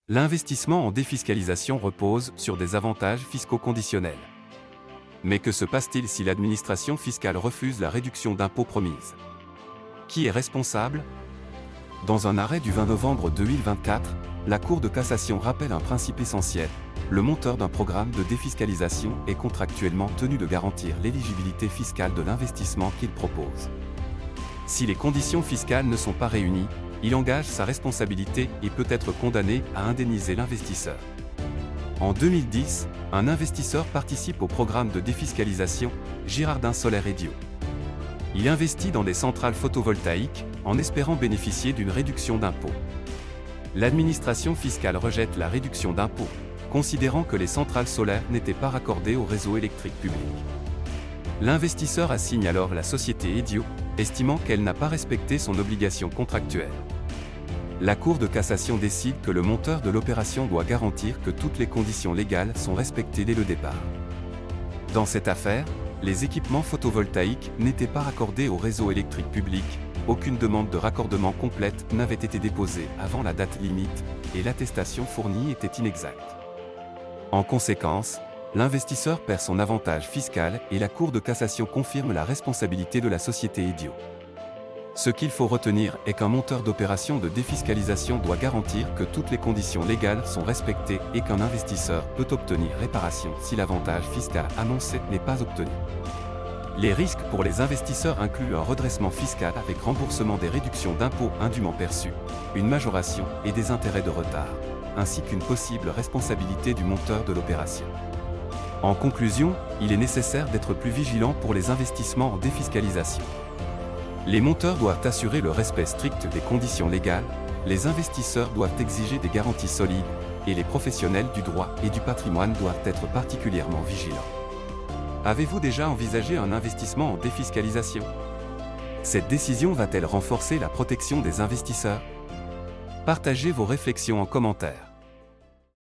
L'investissement en défiscalisation repose sur des avantages fiscaux conditionnels. Mais que se passe-t-il si l'administration fiscale refuse la réduction d'impôt promise? Qui est responsable? Dans un arrêt du 20 novembre 2024, la Cour de cassation rappelle un principe essentiel: le monteur d'un programme de défiscalisation est contractuellement tenu de garantir l'éligibilité fiscale de l'investissement qu'il propose. Si les conditions fiscales ne sont pas réunies, il engage sa responsabilité et peut être condamné à indemniser l'investisseur. En 2010, un investisseur participe au programme de défiscalisation Girardin Solaire Edio. Il investit dans des centrales photovoltaïques en espérant bénéficier d'une réduction d'impôt. L'administration fiscale rejette la réduction d'impôt, considérant que les centrales solaires n'étaient pas raccordées au réseau électrique public. L'investisseur assigne alors la société Edio, estimant qu'elle n'a pas respecté son obligation contractuelle. La Cour de cassation décide que le monteur de l'opération doit garantir que toutes les conditions légales sont respectées dès le départ. Dans cette affaire, les équipements photovoltaïques n'étaient pas raccordés au réseau électrique public, aucune demande de raccordement complète n'avait été déposée avant la date limite, et l'attestation fournie était inexacte. En conséquence, l'investisseur perd son avantage fiscal et la Cour de cassation confirme la responsabilité de la société Edio. Ce qu'il faut retenir est qu'un monteur d'opération de défiscalisation doit garantir que toutes les conditions légales sont respectées et qu'un investisseur peut obtenir réparation si l'avantage fiscal annoncé n'est pas obtenu. Les risques pour les investisseurs incluent un redressement fiscal avec remboursement des réductions d'impôts indûment perçues, une majoration et des intérêts de retard, ainsi qu'une possible responsabilité du monteur de l'opération. En conclusion, il est nécessaire d'être plus vigilant pour les investissements en défiscalisation. Les monteurs doivent assurer le respect strict des conditions légales, les investisseurs doivent exiger des garanties solides, et les professionnels du droit et du patrimoine doivent être particulièrement vigilants. Avez-vous déjà envisagé un investissement en défiscalisation? Cette décision va-t-elle renforcer la protection des investisseurs? Partagez vos réflexions en commentaire.